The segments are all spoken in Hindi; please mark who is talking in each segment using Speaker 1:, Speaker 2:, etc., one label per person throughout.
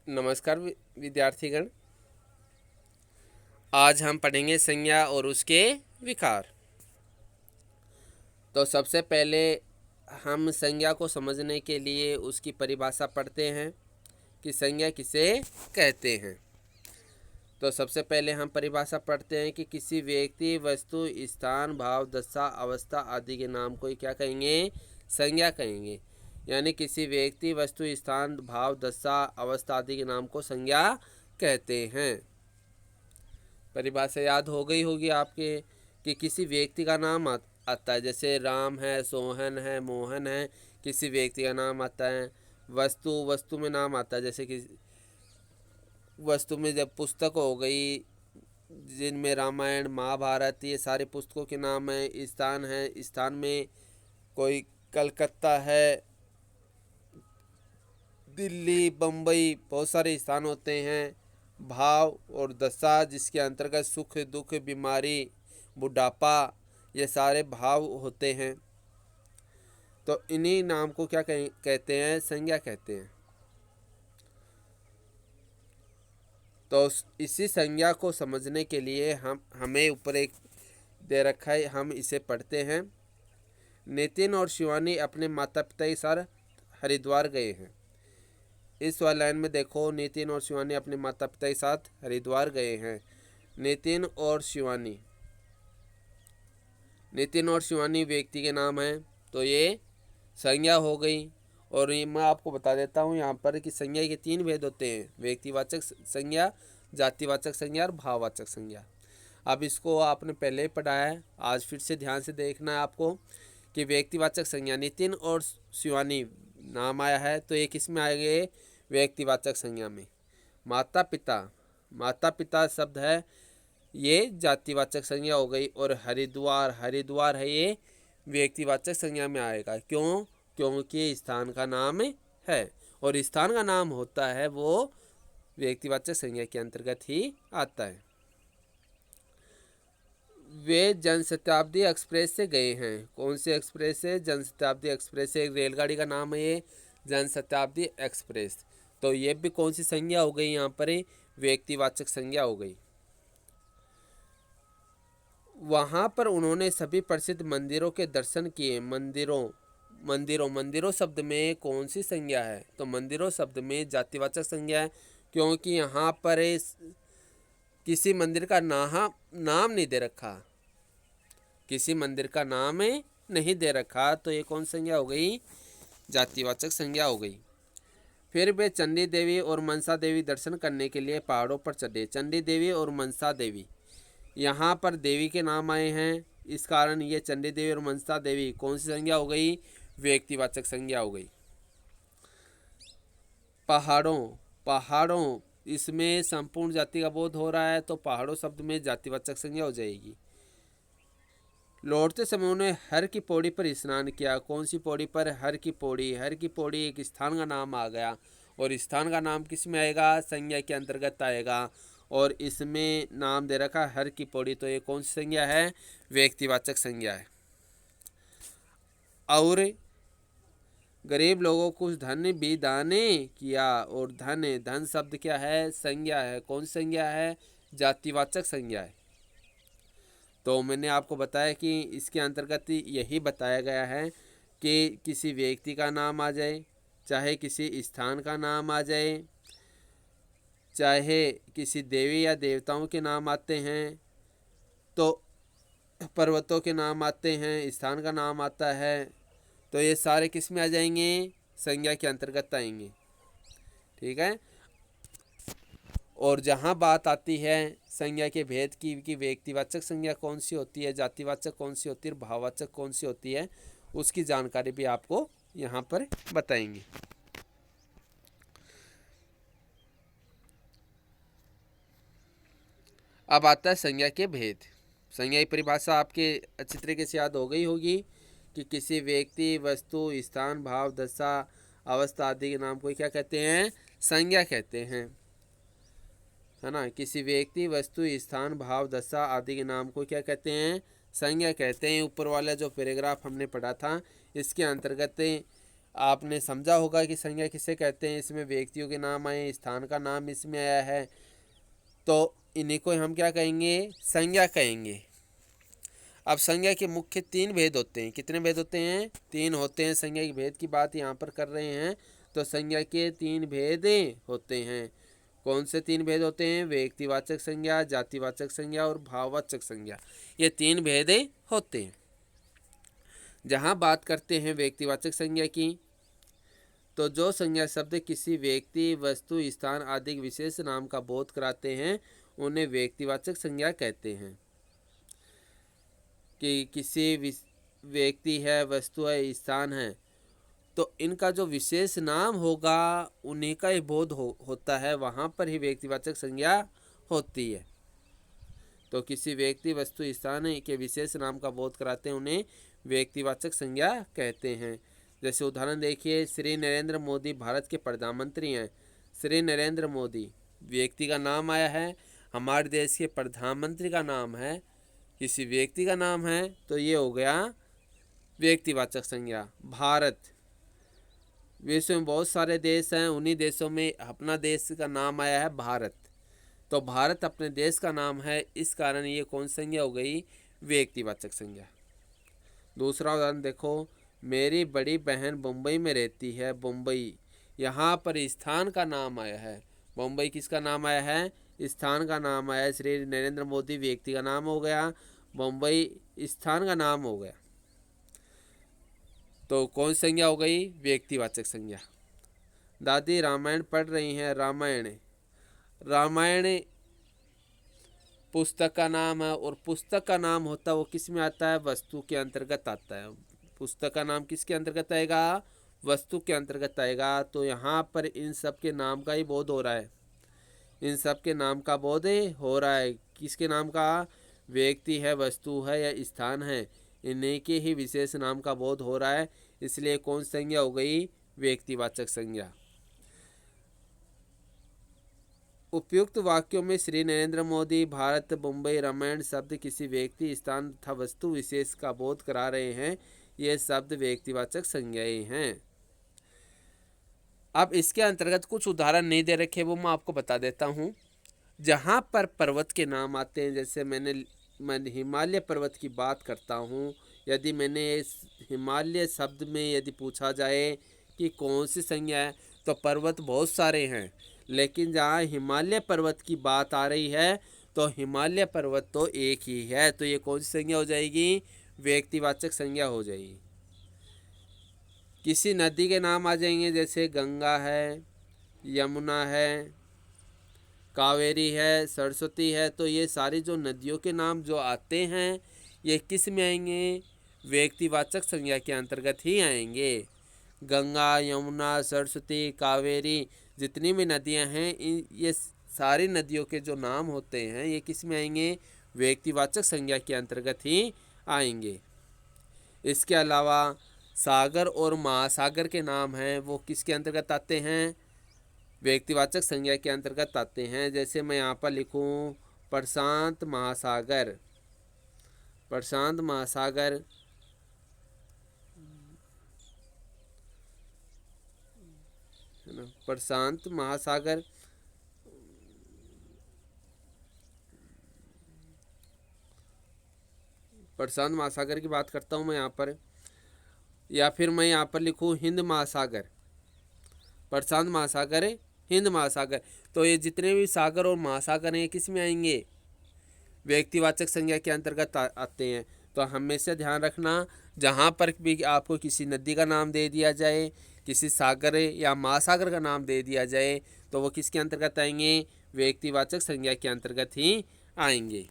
Speaker 1: नमस्कार विद्यार्थीगण। आज हम पढ़ेंगे संज्ञा और उसके विकार। तो सबसे पहले हम संज्ञा को समझने के लिए उसकी परिभाषा पढ़ते हैं कि संज्ञा किसे कहते हैं। तो सबसे पहले हम परिभाषा पढ़ते हैं कि किसी व्यक्ति, वस्तु, स्थान, भाव, दशा, अवस्था आदि के नाम को क्या कहेंगे? संज्ञा कहेंगे। यानी किसी व्यक्ति, वस्तु, स्थान, भाव, दशा, अवस्था आदि के नाम को संज्ञा कहते हैं। परिभाषा याद हो गई होगी आपके कि किसी व्यक्ति का नाम आता है, जैसे राम है, सोहन है, मोहन है, किसी व्यक्ति का नाम आता है। वस्तु में नाम आता है, जैसे कि वस्तु में जब पुस्तक हो गई जिनमें रामायण, महाभारत, ये सारे पुस्तकों के नाम हैं। स्थान है, स्थान में कोई कलकत्ता है, दिल्ली, बम्बई, बहुत सारे स्थान होते हैं। भाव और दशा, जिसके अंतर्गत सुख, दुख, बीमारी, बुढ़ापा, ये सारे भाव होते हैं। तो इन्हीं नाम को क्या कहते हैं? संज्ञा कहते हैं। तो इसी संज्ञा को समझने के लिए हमें ऊपर एक दे रखा है, हम इसे पढ़ते हैं। नितिन और शिवानी अपने माता पिता के साथ हरिद्वार गए हैं। इस वाली लाइन में देखो, नितिन और शिवानी अपने माता पिता के साथ हरिद्वार गए हैं। नितिन और शिवानी, नितिन और शिवानी व्यक्ति के नाम हैं, तो ये संज्ञा हो गई। और ये मैं आपको बता देता हूँ यहाँ पर कि संज्ञा के 3 भेद होते हैं: व्यक्तिवाचक संज्ञा, जातिवाचक संज्ञा और भाववाचक संज्ञा। अब इसको आपने पहले ही पढ़ा है, आज फिर से ध्यान से देखना है आपको कि व्यक्तिवाचक संज्ञा, नितिन और शिवानी नाम आया है, तो ये किस में आएंगे? व्यक्तिवाचक संज्ञा में। माता पिता, माता पिता शब्द है, ये जातिवाचक संज्ञा हो गई। और हरिद्वार, हरिद्वार है, ये व्यक्तिवाचक संज्ञा में आएगा। क्यों? क्योंकि स्थान का नाम है, और स्थान का नाम होता है वो व्यक्तिवाचक संज्ञा के अंतर्गत ही आता है। वे जनशताब्दी एक्सप्रेस से गए हैं। कौन से एक्सप्रेस से? जनशताब्दी एक्सप्रेस से। एक रेलगाड़ी का नाम है ये जनशताब्दी एक्सप्रेस। तो ये भी कौन सी संज्ञा हो गई? यहाँ पर व्यक्तिवाचक संज्ञा हो गई। वहाँ पर उन्होंने सभी प्रसिद्ध मंदिरों के दर्शन किए। मंदिरों शब्द में कौन सी संज्ञा है? तो मंदिरों शब्द में जातिवाचक संज्ञा है, क्योंकि यहाँ पर किसी मंदिर का नाम नहीं दे रखा, किसी मंदिर का नाम नहीं दे रखा, तो ये कौन संज्ञा हो गई? जातिवाचक संज्ञा हो गई। फिर वे चंडी देवी और मनसा देवी दर्शन करने के लिए पहाड़ों पर चढ़े। चंडी देवी और मनसा देवी, यहाँ पर देवी के नाम आए हैं, इस कारण ये चंडी देवी और मनसा देवी कौन सी संज्ञा हो गई? व्यक्तिवाचक संज्ञा हो गई। पहाड़ों, इसमें संपूर्ण जाति का बोध हो रहा है, तो पहाड़ों शब्द में जातिवाचक संज्ञा हो जाएगी। लौटते समय उन्होंने हर की पौड़ी पर स्नान किया। कौन सी पौड़ी पर? हर की पौड़ी। हर की पौड़ी एक स्थान का नाम आ गया, और स्थान का नाम किस में आएगा? संज्ञा के अंतर्गत आएगा। और इसमें नाम दे रखा हर की पौड़ी, तो ये कौन सी संज्ञा है? व्यक्तिवाचक संज्ञा है। और गरीब लोगों को धन भी दान किया। और धन शब्द क्या है? संज्ञा है। कौन सी संज्ञा है? जातिवाचक संज्ञा है। तो मैंने आपको बताया कि इसके अंतर्गत यही बताया गया है कि किसी व्यक्ति का नाम आ जाए, चाहे किसी स्थान का नाम आ जाए, चाहे किसी देवी या देवताओं के नाम आते हैं, तो पर्वतों के नाम आते हैं, स्थान का नाम आता है, तो ये सारे किस में आ जाएंगे? संज्ञा के अंतर्गत आएंगे। ठीक है। और जहाँ बात आती है संज्ञा के भेद की कि व्यक्तिवाचक संज्ञा कौन सी होती है, जातिवाचक कौन सी होती है, भाववाचक कौन सी होती है, उसकी जानकारी भी आपको यहाँ पर बताएंगे। अब आता है संज्ञा के भेद। संज्ञा की परिभाषा आपके अच्छी तरीके से याद हो गई होगी कि किसी व्यक्ति, वस्तु, स्थान, भाव, दशा, अवस्था आदि के नाम को क्या कहते हैं? संज्ञा कहते हैं, है ना। किसी व्यक्ति, वस्तु, स्थान, भाव, दशा आदि के नाम को क्या कहते हैं? संज्ञा कहते हैं। ऊपर वाला जो पैराग्राफ हमने पढ़ा था, इसके अंतर्गत आपने समझा होगा कि संज्ञा किसे कहते हैं। इसमें व्यक्तियों के नाम आए, स्थान का नाम इसमें आया है, तो इन्हीं को हम क्या कहेंगे, संज्ञा कहेंगे। अब संज्ञा के मुख्य 3 भेद होते हैं। कितने भेद होते हैं? 3 होते हैं। संज्ञा के भेद की बात यहाँ पर कर रहे हैं, तो संज्ञा के 3 भेद होते हैं। कौन से 3 भेद होते हैं? व्यक्तिवाचक संज्ञा, जातिवाचक संज्ञा और भाववाचक संज्ञा, ये 3 भेद होते हैं। जहाँ बात करते हैं व्यक्तिवाचक संज्ञा की, तो जो संज्ञा शब्द किसी व्यक्ति, वस्तु, स्थान आदि विशेष नाम का बोध कराते हैं उन्हें व्यक्तिवाचक संज्ञा कहते हैं। कि किसी व्यक्ति है, वस्तु है, स्थान है, तो इनका जो विशेष नाम होगा उन्हीं का ही बोध होता है, वहाँ पर ही व्यक्तिवाचक संज्ञा होती है। तो किसी व्यक्ति, वस्तु, स्थान के विशेष नाम का बोध कराते हैं उन्हें व्यक्तिवाचक संज्ञा कहते हैं। जैसे उदाहरण देखिए, श्री नरेंद्र मोदी भारत के प्रधानमंत्री हैं। श्री नरेंद्र मोदी व्यक्ति का नाम आया है, हमारे देश के प्रधानमंत्री का नाम है, किसी व्यक्ति का नाम है, तो ये हो गया व्यक्तिवाचक संज्ञा। भारत, विश्व में बहुत सारे देश हैं, उन्हीं देशों में अपना देश का नाम आया है भारत, तो भारत अपने देश का नाम है, इस कारण ये कौन संज्ञा हो गई? व्यक्तिवाचक संज्ञा। दूसरा उदाहरण देखो, मेरी बड़ी बहन मुंबई में रहती है। मुंबई, यहाँ पर स्थान का नाम आया है। मुंबई किसका नाम आया है? स्थान का नाम आया है। श्री नरेंद्र मोदी व्यक्ति का नाम हो गया, मुंबई स्थान का नाम हो गया, तो कौन संज्ञा हो गई? व्यक्तिवाचक संज्ञा। दादी रामायण पढ़ रही हैं। रामायण, रामायण पुस्तक का नाम है, और पुस्तक का नाम होता है वो किस में आता है? वस्तु के अंतर्गत आता है। पुस्तक का नाम किसके अंतर्गत आएगा? वस्तु के अंतर्गत आएगा। तो यहाँ पर इन सब के नाम का ही बोध हो रहा है, इन सब के नाम का बोध हो रहा है। किसके नाम का? व्यक्ति है, वस्तु है या स्थान है, इन्हीं के ही विशेष नाम का बोध हो रहा है, इसलिए कौन संज्ञा हो गई? व्यक्तिवाचक संज्ञा। उपयुक्त वाक्यों में श्री नरेंद्र मोदी, भारत, मुंबई, रामायण शब्द किसी व्यक्ति, स्थान तथा वस्तु विशेष का बोध करा रहे हैं, ये शब्द व्यक्तिवाचक संज्ञाएं हैं। अब इसके अंतर्गत कुछ उदाहरण नहीं दे रखे, वो मैं आपको बता देता हूँ। जहाँ पर पर्वत के नाम आते हैं, जैसे मैं हिमालय पर्वत की बात करता हूँ, यदि मैंने इस हिमालय शब्द में यदि पूछा जाए कि कौन सी संज्ञा है, तो पर्वत बहुत सारे हैं, लेकिन जहाँ हिमालय पर्वत की बात आ रही है तो हिमालय पर्वत तो एक ही है, तो ये कौन सी संज्ञा हो जाएगी? व्यक्तिवाचक संज्ञा हो जाएगी। किसी नदी के नाम आ जाएंगे, जैसे गंगा है, यमुना है, कावेरी है, सरस्वती है, तो ये सारी जो नदियों के नाम जो आते हैं ये किस में आएंगे? व्यक्तिवाचक संज्ञा के अंतर्गत ही आएंगे। गंगा, यमुना, सरस्वती, कावेरी, जितनी भी नदियां हैं, ये सारी नदियों के जो नाम होते हैं ये किस में आएंगे? व्यक्तिवाचक संज्ञा के अंतर्गत ही आएंगे। इसके अलावा सागर और महासागर के नाम हैं, वो किसके अंतर्गत आते हैं? व्यक्तिवाचक संज्ञा के अंतर्गत आते हैं। जैसे मैं यहाँ पर लिखूँ प्रशांत महासागर, प्रशांत महासागर, है ना, प्रशांत महासागर, प्रशांत महासागर की बात करता हूँ मैं यहाँ पर, या फिर मैं यहाँ पर लिखूँ हिंद महासागर, प्रशांत महासागर है, हिंद महासागर, तो ये जितने भी सागर और महासागर हैं किस में आएंगे? व्यक्तिवाचक संज्ञा के अंतर्गत आते हैं। तो हमेशा ध्यान रखना, जहाँ पर भी आपको किसी नदी का नाम दे दिया जाए, किसी सागर या महासागर का नाम दे दिया जाए, तो वो किसके अंतर्गत आएंगे? व्यक्तिवाचक संज्ञा के अंतर्गत ही आएंगे।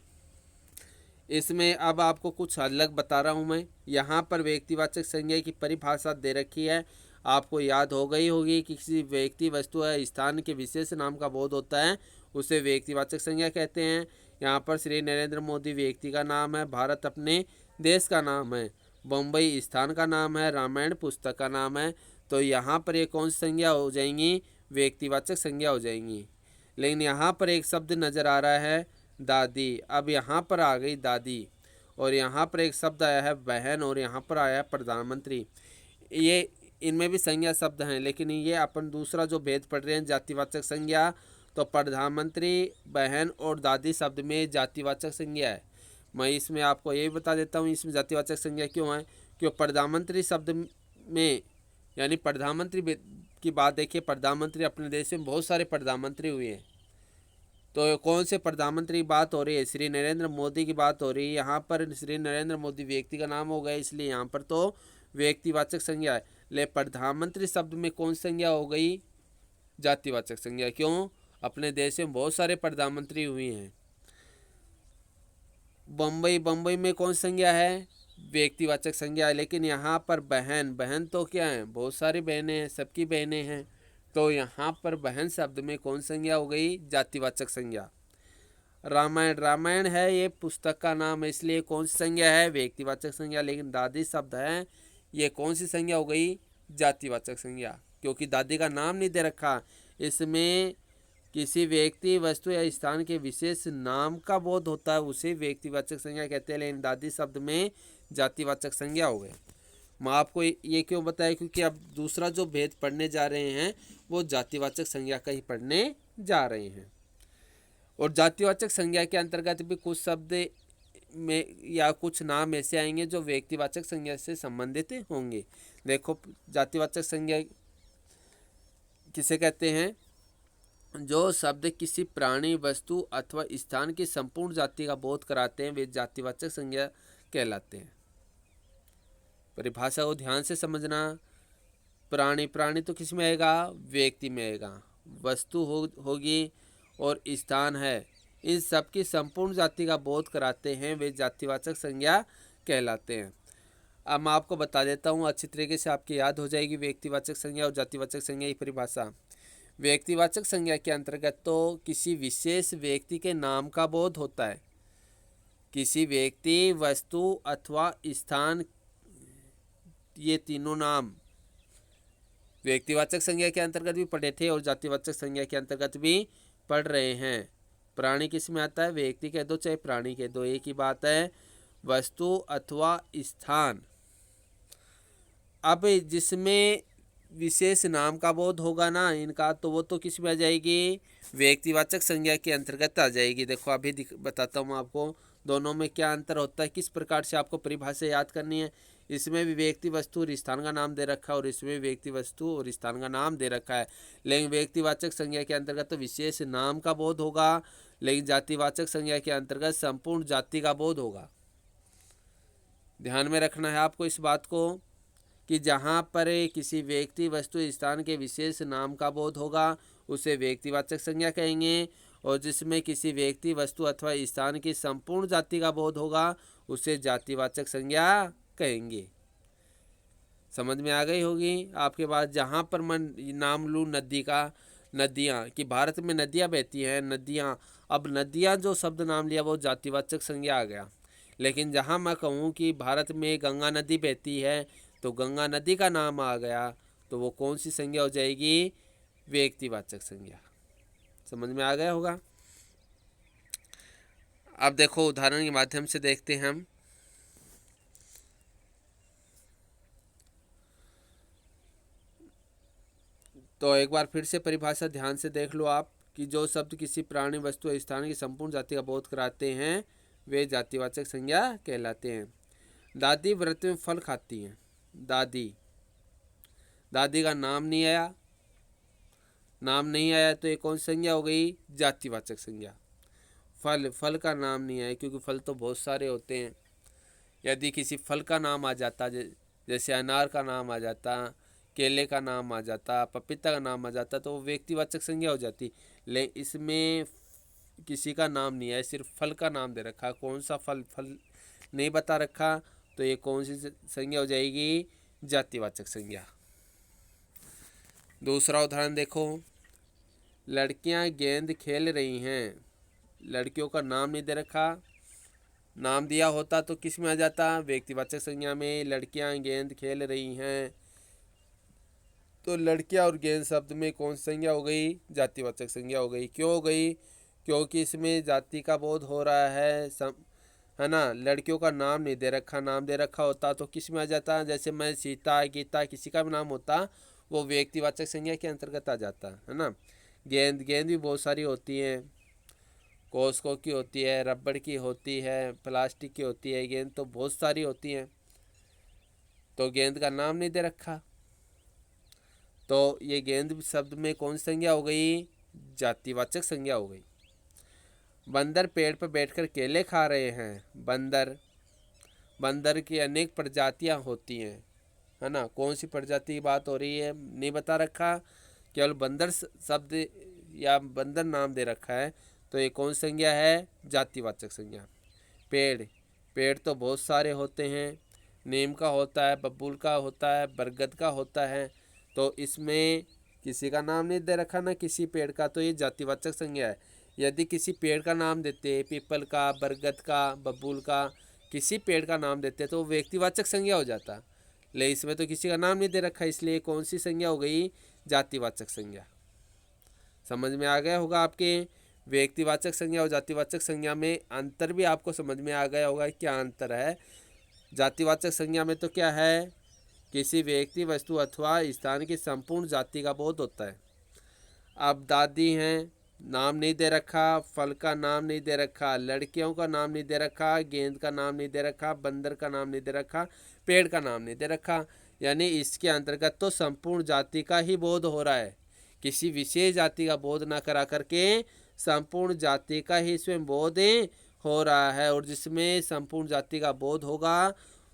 Speaker 1: इसमें अब आपको कुछ अलग बता रहा हूँ मैं। यहाँ पर व्यक्तिवाचक संज्ञा की परिभाषा दे रखी है, आपको याद हो गई होगी कि किसी व्यक्ति, वस्तु या स्थान के विशेष नाम का बोध होता है उसे व्यक्तिवाचक संज्ञा कहते हैं। यहाँ पर श्री नरेंद्र मोदी व्यक्ति का नाम है, भारत अपने देश का नाम है, मुंबई स्थान का नाम है, रामायण पुस्तक का नाम है, तो यहाँ पर ये कौन सी संज्ञा हो जाएंगी? व्यक्तिवाचक संज्ञा हो जाएंगी। लेकिन यहाँ पर एक शब्द नज़र आ रहा है दादी, अब यहाँ पर आ गई दादी, और यहाँ पर एक शब्द आया है बहन, और यहाँ पर आया है प्रधानमंत्री। ये इनमें भी संज्ञा शब्द हैं, लेकिन ये अपन दूसरा जो भेद पढ़ रहे हैं जातिवाचक संज्ञा, तो प्रधानमंत्री, बहन और दादी शब्द में जातिवाचक संज्ञा है। मैं इसमें आपको ये भी बता देता हूँ इसमें जातिवाचक संज्ञा क्यों है। क्योंकि प्रधानमंत्री शब्द में यानी प्रधानमंत्री की बात देखिए, प्रधानमंत्री अपने देश में बहुत सारे प्रधानमंत्री हुए हैं। तो कौन से प्रधानमंत्री की बात हो रही है? श्री नरेंद्र मोदी की बात हो रही है। यहाँ पर श्री नरेंद्र मोदी व्यक्ति का नाम हो गया, इसलिए यहाँ पर तो व्यक्तिवाचक संज्ञा है। ले प्रधानमंत्री शब्द में कौन संज्ञा हो गई? जातिवाचक संज्ञा। क्यों? अपने देश में बहुत सारे प्रधानमंत्री हुए हैं। बम्बई में कौन संज्ञा है? व्यक्तिवाचक संज्ञा है। लेकिन यहाँ पर बहन तो क्या है? बहुत सारी बहनें हैं, सबकी बहनें हैं। तो यहाँ पर बहन शब्द में कौन संज्ञा हो गई? जातिवाचक संज्ञा। रामायण है ये पुस्तक का नाम है, इसलिए कौन सी संज्ञा है? व्यक्तिवाचक संज्ञा। लेकिन दादी शब्द है, ये कौन सी संज्ञा हो गई? जातिवाचक संज्ञा। क्योंकि दादी का नाम नहीं दे रखा, इसमें किसी व्यक्ति, वस्तु या स्थान के विशेष नाम का बोध होता है, उसे व्यक्तिवाचक संज्ञा कहते हैं। लेकिन दादी शब्द में जातिवाचक संज्ञा हो गए। मैं आपको ये क्यों बताया? क्योंकि अब दूसरा जो भेद पढ़ने जा रहे हैं वो जातिवाचक संज्ञा का ही पढ़ने जा रहे हैं। और जातिवाचक संज्ञा के अंतर्गत भी कुछ शब्द में या कुछ नाम ऐसे आएंगे जो व्यक्तिवाचक संज्ञा से संबंधित होंगे। देखो, जातिवाचक संज्ञा किसे कहते हैं? जो शब्द किसी प्राणी, वस्तु अथवा स्थान की संपूर्ण जाति का बोध कराते हैं, वे जातिवाचक संज्ञा कहलाते हैं। परिभाषा को ध्यान से समझना। प्राणी तो किस में आएगा? व्यक्ति में आएगा। वस्तु होगी और स्थान है, इन सब की संपूर्ण जाति का बोध कराते हैं, वे जातिवाचक संज्ञा कहलाते हैं। अब मैं आपको बता देता हूँ, अच्छी तरीके से आपकी याद हो जाएगी व्यक्तिवाचक संज्ञा और जातिवाचक संज्ञा की परिभाषा। व्यक्तिवाचक संज्ञा के अंतर्गत तो किसी विशेष व्यक्ति के नाम का बोध होता है। किसी व्यक्ति, वस्तु अथवा स्थान, ये तीनों नाम व्यक्तिवाचक संज्ञा के अंतर्गत भी पढ़े थे और जातिवाचक संज्ञा के अंतर्गत भी पढ़ रहे हैं। प्राणी किस में आता है? व्यक्ति कह दो चाहे प्राणी कह दो, एक ही बात है। वस्तु अथवा स्थान, अब जिसमें विशेष नाम का बोध होगा ना इनका, तो वो तो किस में आ जाएगी? व्यक्तिवाचक संज्ञा के अंतर्गत आ जाएगी। देखो अभी बताता हूँ आपको दोनों में क्या अंतर होता है, किस प्रकार से आपको परिभाषा याद करनी है। इसमें भी व्यक्ति, वस्तु और स्थान का नाम दे रखा है और इसमें व्यक्ति, वस्तु और स्थान का नाम दे रखा है। लेकिन व्यक्तिवाचक संज्ञा के अंतर्गत तो विशेष नाम का बोध होगा, लेकिन जातिवाचक संज्ञा के अंतर्गत संपूर्ण जाति का बोध होगा। ध्यान में रखना है आपको इस बात को कि जहाँ पर किसी व्यक्ति, वस्तु, स्थान के विशेष नाम का बोध होगा उसे व्यक्तिवाचक संज्ञा कहेंगे, और जिसमें किसी व्यक्ति, वस्तु अथवा स्थान की संपूर्ण जाति का बोध होगा उसे जातिवाचक संज्ञा कहेंगे। समझ में आ गई होगी आपके पास। जहाँ पर मैं नाम लूँ नदी का, नदियाँ, कि भारत में नदियाँ बहती हैं, नदियाँ, अब नदियाँ जो शब्द नाम लिया वो जातिवाचक संज्ञा आ गया। लेकिन जहाँ मैं कहूँ कि भारत में गंगा नदी बहती है, तो गंगा नदी का नाम आ गया, तो वो कौन सी संज्ञा हो जाएगी? व्यक्तिवाचक संज्ञा। समझ में आ गया होगा। अब देखो उदाहरण के माध्यम से देखते हैं हम। तो एक बार फिर से परिभाषा ध्यान से देख लो आप कि जो शब्द किसी प्राणी, वस्तु या स्थान की संपूर्ण जाति का बोध कराते हैं वे जातिवाचक संज्ञा कहलाते हैं। दादी व्रत में फल खाती हैं। दादी का नाम नहीं आया, तो ये कौन संज्ञा हो गई? जातिवाचक संज्ञा। फल का नाम नहीं आया, क्योंकि फल तो बहुत सारे होते हैं। यदि किसी फल का नाम आ जाता, जैसे अनार का नाम आ जाता, केले का नाम आ जाता, पपीता का नाम आ जाता, तो वो व्यक्तिवाचक संज्ञा हो जाती। लेकिन इसमें किसी का नाम नहीं है, सिर्फ फल का नाम दे रखा। कौन सा फल नहीं बता रखा, तो ये कौन सी संज्ञा हो जाएगी? जातिवाचक संज्ञा। दूसरा उदाहरण देखो। लड़कियां गेंद खेल रही हैं। लड़कियों का नाम नहीं दे रखा, नाम दिया होता तो किस में आ जाता? व्यक्तिवाचक संज्ञा में। लड़कियां गेंद खेल रही हैं, तो लड़कियां और गेंद शब्द में कौन सी संज्ञा हो गई? जातिवाचक संज्ञा हो गई। क्यों हो गई? क्योंकि इसमें जाति का बोध हो रहा है, है ना। लड़कियों का नाम नहीं दे रखा, नाम दे रखा होता तो किस में आ जाता, जैसे मैं सीता गीता किसी का भी नाम होता वो व्यक्तिवाचक संज्ञा के अंतर्गत आ जाता, है ना। गेंद, गेंद भी बहुत सारी होती हैं, कोस्को की होती है, रबड़ की होती है, प्लास्टिक की होती है, गेंद तो बहुत सारी होती हैं। तो गेंद का नाम नहीं दे रखा, तो ये गेंद शब्द में कौन सी संज्ञा हो गई, जातिवाचक संज्ञा हो गई। बंदर पेड़ पर बैठकर केले खा रहे हैं। बंदर, बंदर की अनेक प्रजातियां होती हैं, है ना। कौन सी प्रजाति की बात हो रही है नहीं बता रखा, केवल बंदर शब्द या बंदर नाम दे रखा है, तो ये कौन संज्ञा है, जातिवाचक संज्ञा। पेड़, पेड़ तो बहुत सारे होते हैं, नीम का होता है, बबूल का होता है, बरगद का होता है, तो इसमें किसी का नाम नहीं दे रखा ना किसी पेड़ का, तो ये जातिवाचक संज्ञा है। यदि किसी पेड़ का नाम देते, पीपल का, बरगद का, बबूल का, किसी पेड़ का नाम देते तो व्यक्तिवाचक संज्ञा हो जाता, लेकिन इसमें तो किसी का नाम नहीं दे रखा, इसलिए कौन सी संज्ञा हो गई, जातिवाचक संज्ञा। समझ में आ गया होगा आपके। व्यक्तिवाचक संज्ञा और जातिवाचक संज्ञा में अंतर भी आपको समझ में आ गया होगा, क्या अंतर है। जातिवाचक संज्ञा में तो क्या है, किसी व्यक्ति, वस्तु अथवा स्थान की संपूर्ण जाति का बोध होता है। अब दादी हैं, नाम नहीं दे रखा, फल का नाम नहीं दे रखा, लड़कियों का नाम नहीं दे रखा, गेंद का नाम नहीं दे रखा, बंदर का नाम नहीं दे रखा, पेड़ का नाम नहीं दे रखा, यानी इसके अंतर्गत तो संपूर्ण जाति का ही बोध हो रहा है। किसी विशेष जाति का बोध ना करा करके संपूर्ण जाति का ही इसमें बोध हो रहा है, और जिसमें संपूर्ण जाति का बोध होगा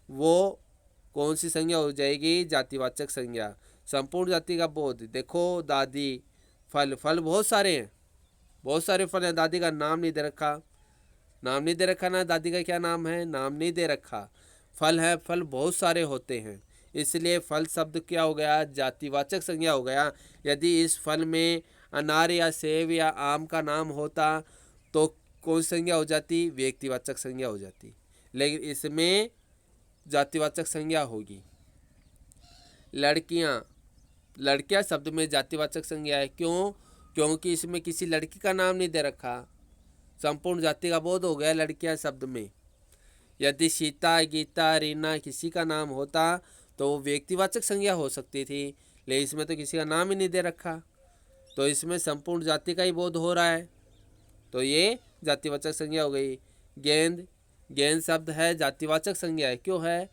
Speaker 1: वो कौन सी संज्ञा हो जाएगी, जातिवाचक संज्ञा। संपूर्ण जाति का बोध, देखो दादी, फल, फल बहुत सारे हैं, बहुत सारे फल हैं, दादी का नाम नहीं दे रखा, नाम नहीं दे रखा ना, दादी का क्या नाम है, नाम नहीं दे रखा। फल है, फल बहुत सारे होते हैं, इसलिए फल शब्द क्या हो गया, जातिवाचक संज्ञा हो गया। यदि इस फल में अनार या सेब या आम का नाम होता तो कौन संज्ञा हो जाती, व्यक्तिवाचक संज्ञा हो जाती, लेकिन इसमें जातिवाचक संज्ञा होगी। लड़कियां, लड़कियां शब्द में जातिवाचक संज्ञा है, क्यों, क्योंकि इसमें किसी लड़की का नाम नहीं दे रखा, संपूर्ण जाति का बोध हो गया लड़कियां शब्द में। यदि सीता गीता रीना किसी का नाम होता तो वो व्यक्तिवाचक संज्ञा हो सकती थी, लेकिन इसमें तो किसी का नाम ही नहीं दे रखा, तो इसमें संपूर्ण जाति का ही बोध हो रहा है, तो ये जातिवाचक संज्ञा हो गई। गेंद, गेंद शब्द है, जातिवाचक संज्ञा है, क्यों है,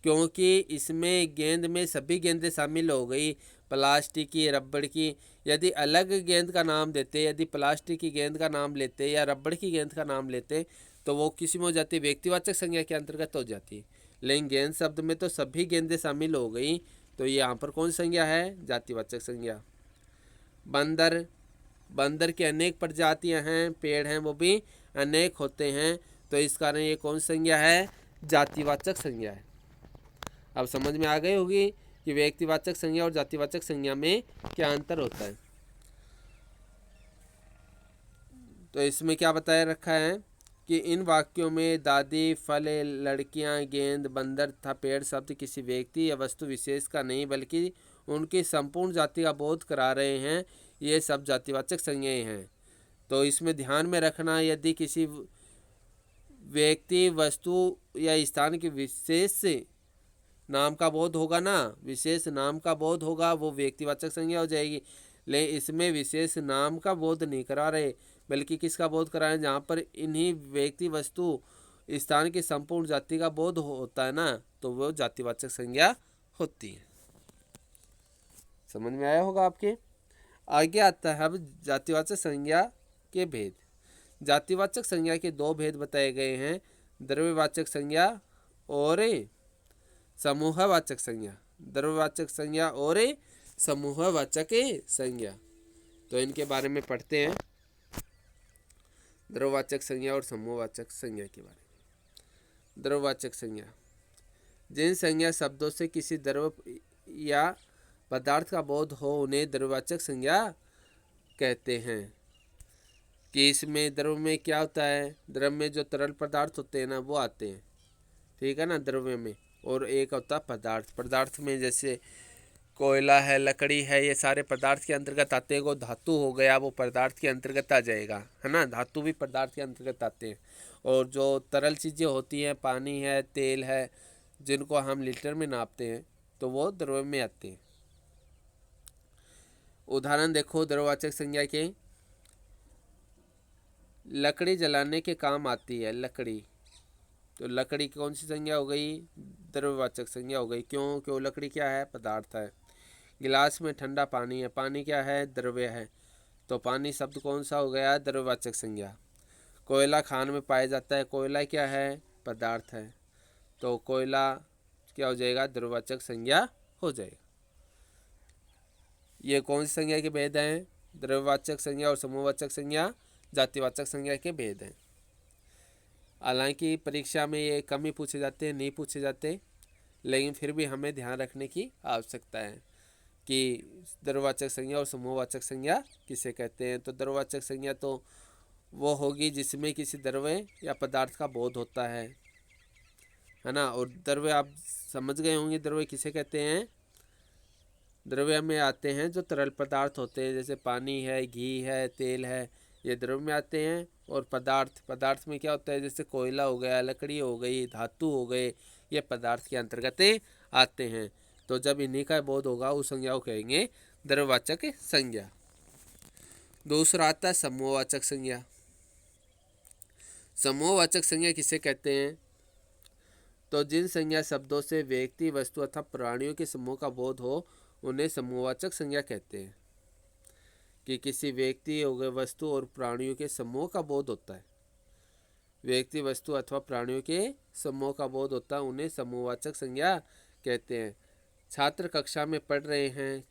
Speaker 1: क्योंकि इसमें गेंद में सभी गेंदें शामिल हो गई, प्लास्टिक की, रबड़ की। यदि अलग गेंद का नाम देते, यदि प्लास्टिक की गेंद का नाम लेते या रबड़ की गेंद का नाम लेते तो वो किसी में हो जाती, व्यक्तिवाचक संज्ञा के अंतर्गत हो जाती, लेकिन गेंद शब्द में तो सभी गेंदें शामिल हो गई, तो ये यहाँ पर कौन संज्ञा है, जातिवाचक संज्ञा। बंदर, बंदर की अनेक प्रजातियां हैं, पेड़ हैं वो भी अनेक होते हैं, तो इस कारण ये कौन संज्ञा है, जातिवाचक संज्ञा है। अब समझ में आ गई होगी कि व्यक्तिवाचक संज्ञा और जातिवाचक संज्ञा में क्या अंतर होता है। तो इसमें क्या बताया रखा है कि इन वाक्यों में दादी, फल, लड़कियां, गेंद, बंदर तथा पेड़ शब्द किसी व्यक्ति या वस्तु विशेष का नहीं बल्कि उनकी संपूर्ण जाति का बोध करा रहे हैं, ये सब जातिवाचक संज्ञाएं हैं। तो इसमें ध्यान में रखना, यदि किसी व्यक्ति, वस्तु या स्थान के विशेष नाम का बोध होगा ना, विशेष नाम का बोध होगा, वो व्यक्तिवाचक संज्ञा हो जाएगी, लेकिन इसमें विशेष नाम का बोध नहीं करा रहे बल्कि किसका बोध करा रहे, जहाँ पर इन्हीं व्यक्ति, वस्तु, स्थान की संपूर्ण जाति का बोध होता है ना, तो वो जातिवाचक संज्ञा होती है। समझ में आया होगा आपके। आगे आता है अब जातिवाचक संज्ञा के भेद। जातिवाचक संज्ञा के दो भेद बताए गए हैं, द्रव्यवाचक संज्ञा और समूहवाचक संज्ञा। द्रव्यवाचक संज्ञा और समूहवाचक संज्ञा, तो इनके बारे में पढ़ते हैं, द्रव्यवाचक संज्ञा और समूहवाचक संज्ञा के बारे में। द्रव्यवाचक संज्ञा, जिन संज्ञा शब्दों से किसी द्रव्य या पदार्थ का बोध हो उन्हें द्रव्यवाचक संज्ञा कहते हैं। कि इसमें द्रव्य में क्या होता है, द्रव्य में जो तरल पदार्थ होते हैं ना वो आते हैं, ठीक है ना, द्रव्य में, और एक होता है पदार्थ। पदार्थ में जैसे कोयला है, लकड़ी है, ये सारे पदार्थ के अंतर्गत आते हैं। वो धातु हो गया, वो पदार्थ के अंतर्गत आ जाएगा, है ना। धातु भी पदार्थ के अंतर्गत आते हैं। और जो तरल चीज़ें होती हैं, पानी है, तेल है, जिनको हम लीटर में नापते हैं, तो वो द्रव्य में आते हैं। उदाहरण देखो द्रववाचक संज्ञा के। लकड़ी जलाने के काम आती है, लकड़ी। तो लकड़ी की कौन सी संज्ञा हो गई? द्रव्यवाचक संज्ञा हो गई। क्यों? क्यों लकड़ी क्या है? पदार्थ है। गिलास में ठंडा पानी है, पानी क्या है? द्रव्य है। तो पानी शब्द कौन सा हो गया? द्रव्यवाचक संज्ञा। कोयला खान में पाया जाता है, कोयला क्या है? पदार्थ है। तो कोयला क्या हो जाएगा? द्रव्यवाचक संज्ञा हो जाएगा। ये कौन सी संज्ञा के भेद हैं? द्रव्यवाचक संज्ञा और समूहवाचक संज्ञा जातिवाचक संज्ञा के भेद हैं। हालांकि परीक्षा में ये कम ही पूछे जाते हैं, नहीं पूछे जाते, लेकिन फिर भी हमें ध्यान रखने की आवश्यकता है कि द्रव्यवाचक संज्ञा और समूहवाचक संज्ञा किसे कहते हैं। तो द्रव्यवाचक संज्ञा तो वो होगी जिसमें किसी द्रव्य या पदार्थ का बोध होता है ना। और द्रव्य आप समझ गए होंगे, द्रव्य किसे कहते हैं? द्रव्य में आते हैं जो तरल पदार्थ होते हैं, जैसे पानी है, घी है, तेल है, ये द्रव्य में आते हैं। और पदार्थ में क्या होता है? जैसे कोयला हो गया, लकड़ी हो गई, धातु हो गए, ये पदार्थ के अंतर्गत आते हैं। तो जब इन्हीं का बोध होगा उस संज्ञा को कहेंगे द्रव्यवाचक संज्ञा। दूसरा आता है समूहवाचक संज्ञा। समूहवाचक संज्ञा किसे कहते हैं? तो जिन संज्ञा शब्दों से व्यक्ति, वस्तु अथवा प्राणियों के समूह का बोध हो उन्हें समूहवाचक संज्ञा कहते हैं। कि किसी व्यक्ति, वस्तु और प्राणियों के समूह का बोध होता है, व्यक्ति, वस्तु अथवा प्राणियों के समूह का बोध होता है, उन्हें समूहवाचक संज्ञा कहते हैं। छात्र कक्षा में पढ़ रहे हैं,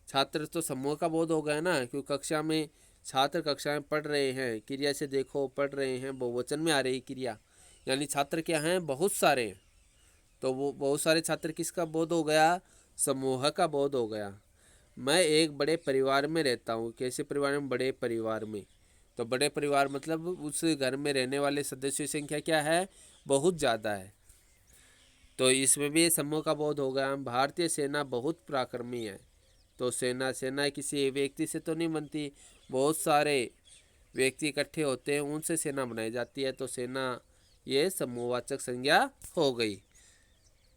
Speaker 1: छात्र तो समूह का बोध हो गया ना, क्योंकि कक्षा में छात्र कक्षा में पढ़ रहे हैं। क्रिया से देखो, पढ़ रहे हैं बहुवचन में आ रही क्रिया, यानी छात्र क्या हैं? बहुत सारे हैं। तो वो बहुत सारे छात्र किसका बोध हो गया? समूह का बोध हो गया। मैं एक बड़े परिवार में रहता हूँ। कैसे परिवार में? बड़े परिवार में। तो बड़े परिवार मतलब उस घर में रहने वाले सदस्यों की संख्या क्या है? बहुत ज़्यादा है। तो इसमें भी समूह का बोध हो गया। भारतीय सेना बहुत पराक्रमी है। तो सेना किसी व्यक्ति से तो नहीं बनती, बहुत सारे व्यक्ति इकट्ठे होते हैं, उनसे सेना बनाई जाती है। तो सेना ये समूहवाचक संज्ञा हो गई।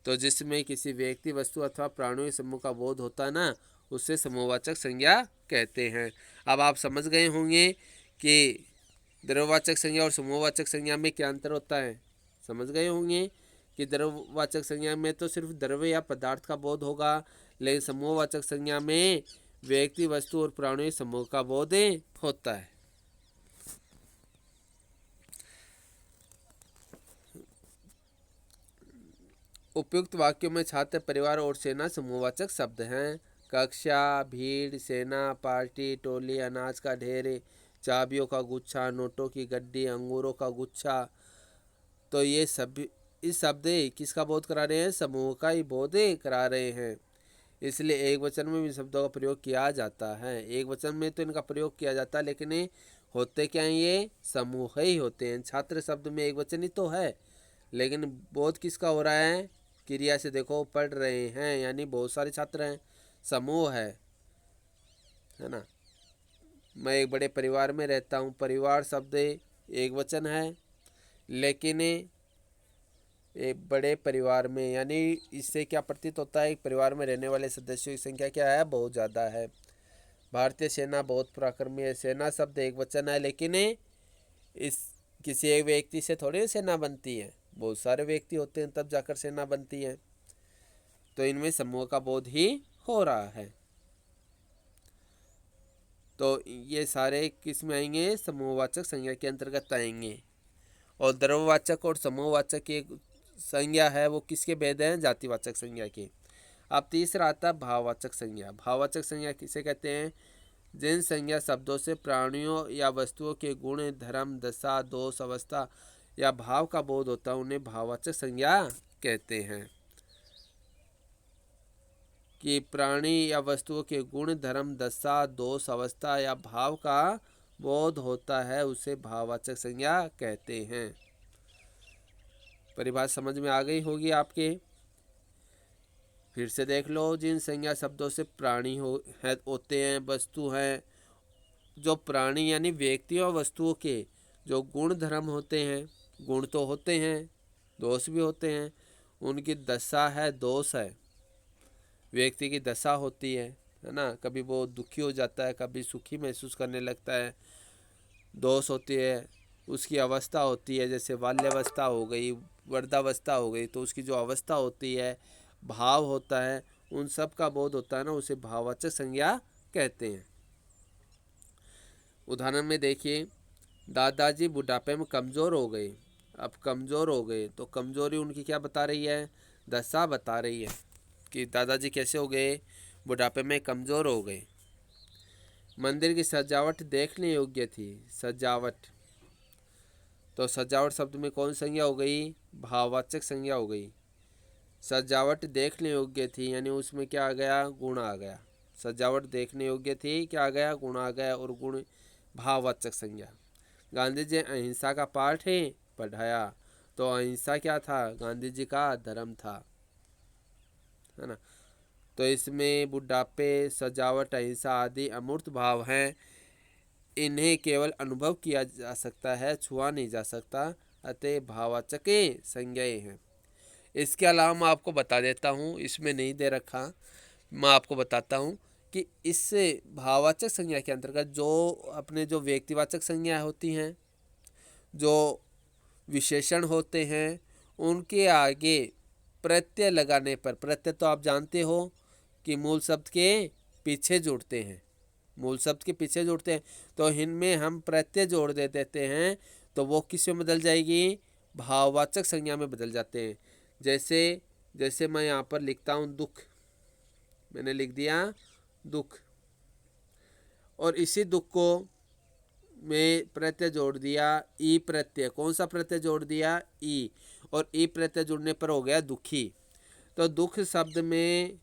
Speaker 1: तो जिसमें किसी व्यक्ति, वस्तु अथवा प्राणियों के समूह का बोध होता है ना, उससे समूहवाचक संज्ञा कहते हैं। अब आप समझ गए होंगे कि द्रव्यवाचक संज्ञा और समूहवाचक संज्ञा में क्या अंतर होता है। समझ गए होंगे कि द्रव्यवाचक संज्ञा में तो सिर्फ द्रव्य या पदार्थ का बोध होगा, लेकिन समूहवाचक संज्ञा में व्यक्ति, वस्तु और प्राणियों के समूह का बोध होता है। उपयुक्त वाक्यों में छात्र, परिवार और सेना समूहवाचक शब्द हैं। कक्षा, भीड़, सेना, पार्टी, टोली, अनाज का ढेर, चाबियों का गुच्छा, नोटों की गड्डी, अंगूरों का गुच्छा। तो ये सभी इस शब्द किसका बोध करा रहे हैं? समूह का ही बोध करा रहे हैं। इसलिए एक वचन में भी शब्दों का प्रयोग किया जाता है। एक वचन में तो इनका प्रयोग किया जाता है, लेकिन ये होते क्या हैं? ये समूह ही होते हैं। छात्र शब्द में एक वचन ही तो है, लेकिन बोध किसका हो रहा है? क्रिया से देखो, पढ़ रहे हैं, यानी बहुत सारे छात्र हैं, समूह है ना। मैं एक बड़े परिवार में रहता हूँ। परिवार शब्द एक वचन है, लेकिन एक बड़े परिवार में, यानी इससे क्या प्रतीत होता है? एक परिवार में रहने वाले सदस्यों की संख्या क्या है? बहुत ज़्यादा है। भारतीय सेना बहुत पराक्रमी है। सेना शब्द एक वचन है, लेकिन इस किसी एक व्यक्ति से थोड़ी सेना बनती है, बहुत सारे व्यक्ति होते हैं तब जाकर सेना बनती है। तो इनमें समूह का बोध ही हो रहा है। तो ये सारे किस में आएंगे? समूहवाचक संज्ञा के अंतर्गत आएंगे। और द्रव्यवाचक और समूहवाचक की संज्ञा है वो किसके भेद हैं? जातिवाचक संज्ञा के। अब तीसरा आता है भाववाचक संज्ञा। भाववाचक संज्ञा किसे कहते हैं? जिन संज्ञा शब्दों से प्राणियों या वस्तुओं के गुण, धर्म, दशा, दोष, अवस्था या भाव का बोध होता है, उन्हें भाववाचक संज्ञा कहते हैं। कि प्राणी या वस्तुओं के गुण, धर्म, दशा, दोष, अवस्था या भाव का बोध होता है, उसे भाववाचक संज्ञा कहते हैं। परिभाषा समझ में आ गई होगी आपके। फिर से देख लो, जिन संज्ञा शब्दों से प्राणी होते हैं, वस्तु हैं, जो प्राणी यानी व्यक्तियों और वस्तुओं के जो गुण धर्म होते हैं, गुण तो होते हैं, दोष भी होते हैं, उनकी दशा है, दोष है। व्यक्ति की दशा होती है ना, कभी वो दुखी हो जाता है, कभी सुखी महसूस करने लगता है। दोष होती है, उसकी अवस्था होती है, जैसे बाल्यावस्था हो गई, वृद्धावस्था हो गई, तो उसकी जो अवस्था होती है, भाव होता है, उन सब का बोध होता है ना, उसे भाववाचक संज्ञा कहते हैं। उदाहरण में देखिए, दादाजी बुढ़ापे में कमज़ोर हो गए। अब कमज़ोर हो गए तो कमज़ोरी उनकी क्या बता रही है? दशा बता रही है कि दादाजी कैसे हो गए, बुढ़ापे में कमज़ोर हो गए। मंदिर की सजावट देखने योग्य थी। सजावट, तो सजावट शब्द में कौन संज्ञा हो गई? भाववाचक संज्ञा हो गई। सजावट देखने योग्य थी यानी उसमें क्या आ गया? गुण आ गया। सजावट देखने योग्य थी, क्या आ गया? गुण आ गया, और गुण भाववाचक संज्ञा। गांधी जी अहिंसा का पाठ है पढ़ाया, तो अहिंसा क्या था? गांधी जी का धर्म था, है ना। तो इसमें बुढ़ापे, सजावट, अहिंसा आदि अमूर्त भाव हैं। इन्हें केवल अनुभव किया जा सकता है, छुआ नहीं जा सकता, अतः भाववाचक संज्ञाएं हैं। इसके अलावा मैं आपको बता देता हूँ, इसमें नहीं दे रखा, मैं आपको बताता हूँ कि इससे भाववाचक संज्ञा के अंतर्गत जो अपने जो व्यक्तिवाचक संज्ञा होती हैं, जो विशेषण होते हैं, उनके आगे प्रत्यय लगाने पर, प्रत्यय तो आप जानते हो कि मूल शब्द के पीछे जुड़ते हैं, मूल शब्द के पीछे जुड़ते हैं, तो इनमें हम प्रत्यय जोड़ देते हैं, तो वो किस में बदल जाएगी? भाववाचक संज्ञा में बदल जाते हैं। जैसे मैं यहाँ पर लिखता हूँ दुख, मैंने लिख दिया दुख, और इसी दुख को में प्रत्यय जोड़ दिया, ई प्रत्यय। कौन सा प्रत्यय जोड़ दिया? ई, और ई प्रत्यय जुड़ने पर हो गया दुखी। तो दुख शब्द में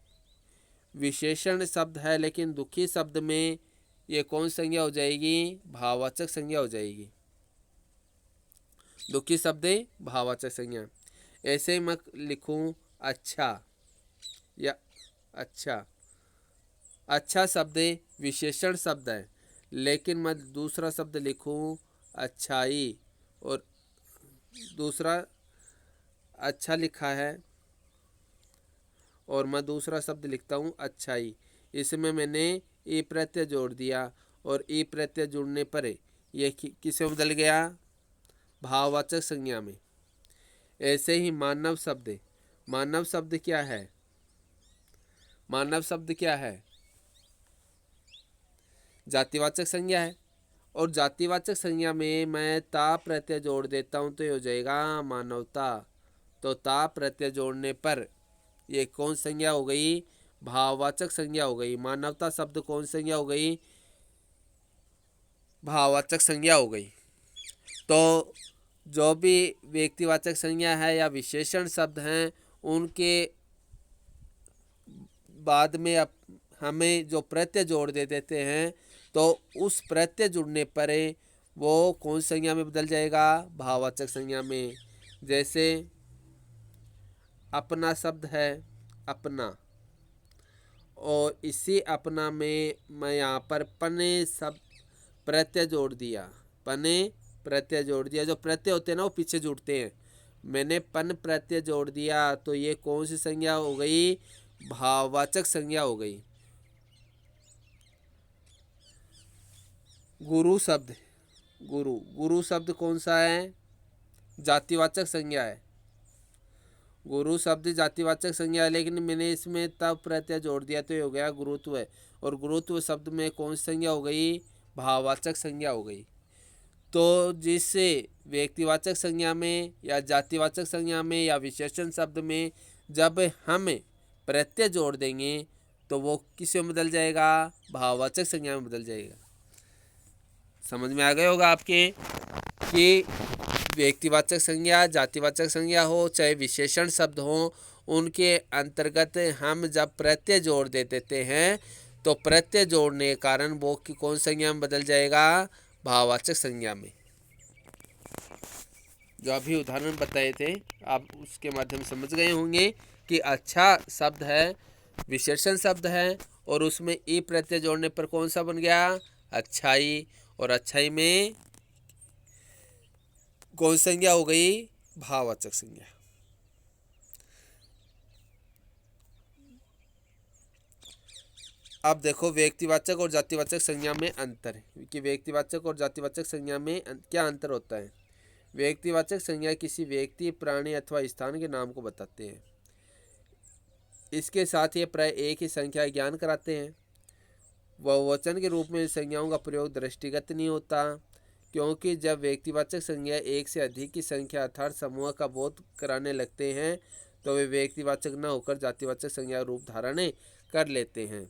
Speaker 1: विशेषण शब्द है, लेकिन दुखी शब्द में ये कौन संज्ञा हो जाएगी? भाववाचक संज्ञा हो जाएगी। दुखी शब्द भाववाचक संज्ञा। ऐसे ही मैं लिखूं अच्छा, या अच्छा, अच्छा शब्द विशेषण शब्द है, लेकिन मैं दूसरा शब्द लिखूं अच्छाई, और दूसरा अच्छा लिखा है और मैं दूसरा शब्द लिखता हूँ अच्छाई, इसमें मैंने ई प्रत्यय जोड़ दिया, और ई प्रत्यय जुड़ने पर ये किसे बदल गया? भाववाचक संज्ञा में। ऐसे ही मानव शब्द, मानव शब्द क्या है? मानव शब्द क्या है? जातिवाचक संज्ञा है, और जातिवाचक संज्ञा में मैं ता प्रत्यय जोड़ देता हूँ तो ये हो जाएगा मानवता। तो ता प्रत्यय जोड़ने पर ये कौन संज्ञा हो गई? भाववाचक संज्ञा हो गई। मानवता शब्द कौन संज्ञा हो गई? भाववाचक संज्ञा हो गई। तो जो भी व्यक्तिवाचक संज्ञा है या विशेषण शब्द हैं, उनके बाद में हमें जो प्रत्यय जोड़ देते हैं, तो उस प्रत्यय जुड़ने पर वो कौन संज्ञा में बदल जाएगा? भाववाचक संज्ञा में। जैसे अपना शब्द है, अपना, और इसी अपना में मैं यहाँ पर पने शब्द प्रत्यय जोड़ दिया, पने प्रत्यय जोड़ दिया। जो प्रत्यय होते हैं ना वो पीछे जुड़ते हैं, मैंने पन प्रत्यय जोड़ दिया, तो ये कौन सी संज्ञा हो गई? भाववाचक संज्ञा हो गई। गुरु शब्द, गुरु, गुरु शब्द कौन सा है? जातिवाचक संज्ञा है। गुरु शब्द जातिवाचक संज्ञा है, लेकिन मैंने इसमें तब प्रत्यय जोड़ दिया तो ये हो गया गुरुत्व है, और गुरुत्व शब्द में कौन सी संज्ञा हो गई? भाववाचक संज्ञा हो गई। तो जिससे व्यक्तिवाचक संज्ञा में या जातिवाचक संज्ञा में या विशेषण शब्द में जब हम प्रत्यय जोड़ देंगे तो वो किस में बदल जाएगा? भाववाचक संज्ञा में बदल जाएगा। समझ में आ गया होगा आपके कि व्यक्तिवाचक संज्ञा, जातिवाचक संज्ञा हो चाहे विशेषण शब्द हो, उनके अंतर्गत हम जब प्रत्यय जोड़ देते हैं तो प्रत्यय जोड़ने के कारण वो की कौन संज्ञा में बदल जाएगा? भाववाचक संज्ञा में। जो अभी उदाहरण बताए थे आप उसके माध्यम से समझ गए होंगे कि अच्छा शब्द है, विशेषण शब्द है, और उसमें ई प्रत्यय जोड़ने पर कौन सा बन गया? अच्छाई। और अच्छाई में कौन संज्ञा हो गई? भाववाचक संज्ञा। अब देखो व्यक्तिवाचक और जातिवाचक संज्ञा में अंतर है कि व्यक्तिवाचक और जातिवाचक संज्ञा में क्या अंतर होता है। व्यक्तिवाचक संज्ञा किसी व्यक्ति, प्राणी अथवा स्थान के नाम को बताते हैं। इसके साथ ये प्राय एक ही संख्या ज्ञान कराते हैं। बहुवचन के रूप में संज्ञाओं का प्रयोग दृष्टिगत नहीं होता, क्योंकि जब व्यक्तिवाचक संज्ञा एक से अधिक की संख्या अर्थात समूह का बोध कराने लगते हैं तो वे व्यक्तिवाचक न होकर जातिवाचक संज्ञा रूप धारण कर लेते हैं।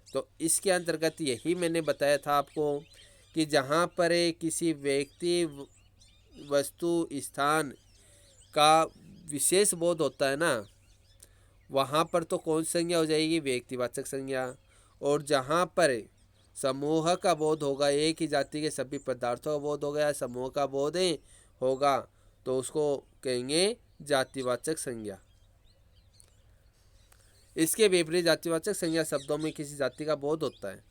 Speaker 1: तो इसके अंतर्गत यही मैंने बताया था आपको कि जहाँ पर किसी व्यक्ति, वस्तु, स्थान का विशेष बोध होता है ना, वहाँ पर तो कौन सी संज्ञा हो जाएगी? व्यक्तिवाचक संज्ञा। और जहाँ पर समूह का बोध होगा, एक ही जाति के सभी पदार्थों का बोध हो गया, समूह का बोध होगा, तो उसको कहेंगे जातिवाचक संज्ञा। इसके विपरीत जातिवाचक संज्ञा शब्दों में किसी जाति का बोध होता है।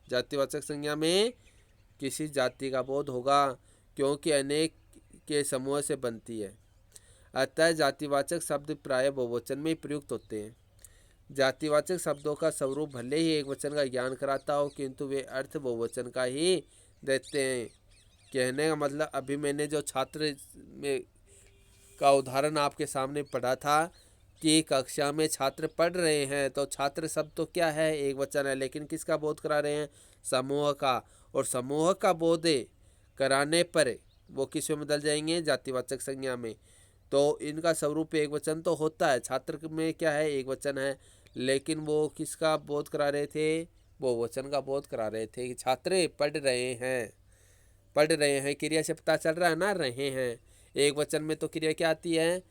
Speaker 1: जातिवाचक संज्ञा में किसी जाति का बोध होगा, क्योंकि अनेक के समूह से बनती है। अतः जातिवाचक शब्द प्राय बहुवचन में प्रयुक्त होते हैं। जातिवाचक शब्दों का स्वरूप भले ही एक वचन का ज्ञान कराता हो, किंतु वे अर्थ बहुवचन का ही देते हैं। कहने का मतलब, अभी मैंने जो छात्र में का उदाहरण आपके सामने पढ़ा था कि कक्षा में छात्र पढ़ रहे हैं, तो छात्र शब्द तो क्या है? एक वचन है, लेकिन किसका बोध करा रहे हैं? समूह का। और समूह का बोध कराने पर वो किस में बदल जाएंगे? जातिवाचक संज्ञा में। तो इनका स्वरूप एक वचन तो होता है, छात्र में क्या है? एक वचन है, लेकिन वो किसका बोध करा रहे थे? बहुवचन का बोध करा रहे थे कि छात्र पढ़ रहे हैं। पढ़ रहे हैं क्रिया से पता चल रहा है ना, रहे हैं। एक वचन में तो क्रिया क्या आती है?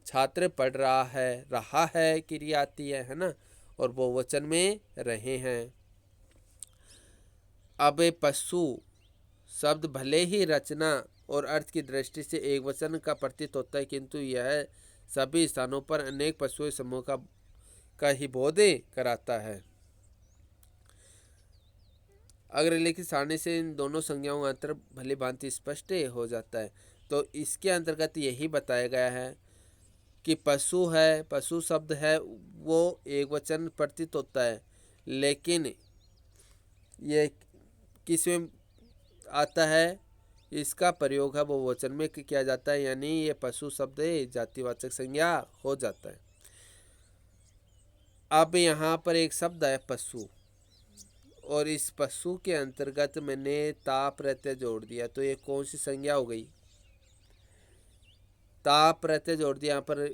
Speaker 1: छात्र पढ़ रहा है क्रिया आती है ना। और बहुवचन में रहे हैं। अब पशु शब्द भले ही रचना और अर्थ की दृष्टि से एक वचन का प्रतीत होता है, किंतु यह सभी स्थानों पर अनेक पशुओं समूह का ही बोध कराता है। अगर लिखित सारणी से इन दोनों संज्ञाओं का अंतर भली भांति स्पष्ट हो जाता है। तो इसके अंतर्गत यही बताया गया है कि पशु है, पशु शब्द है, वो एक वचन प्रतीत होता है, लेकिन ये किस में आता है? इसका प्रयोग है बहुवचन में किया जाता है, यानी ये पशु शब्द जातिवाचक संज्ञा हो जाता है। अब यहाँ पर एक शब्द है पशु, और इस पशु के अंतर्गत मैंने ता प्रत्यय जोड़ दिया, तो ये कौन सी संज्ञा हो गई? ता प्रत्यय जोड़ दिया। यहाँ पर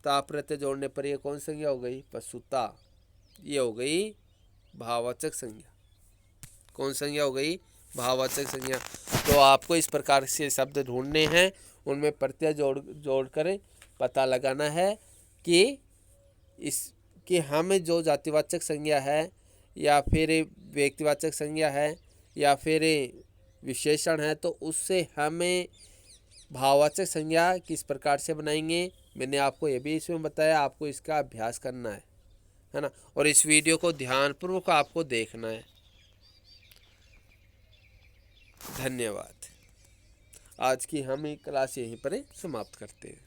Speaker 1: ता प्रत्यय जोड़ने पर ये कौन संज्ञा हो गई? पशुता। ये हो गई भाववाचक संज्ञा। कौन संज्ञा हो गई? भाववाचक संज्ञा। तो आपको इस प्रकार से शब्द ढूंढने हैं, उनमें प्रत्यय जोड़ कर पता लगाना है कि हम जो जातिवाचक संज्ञा है, या फिर व्यक्तिवाचक संज्ञा है, या फिर विशेषण है, तो उससे हमें भाववाचक संज्ञा किस प्रकार से बनाएंगे, मैंने आपको ये भी इसमें बताया। आपको इसका अभ्यास करना है ना। और इस वीडियो को ध्यानपूर्वक आपको देखना है। धन्यवाद। आज की हम क्लास यहीं पर समाप्त करते हैं।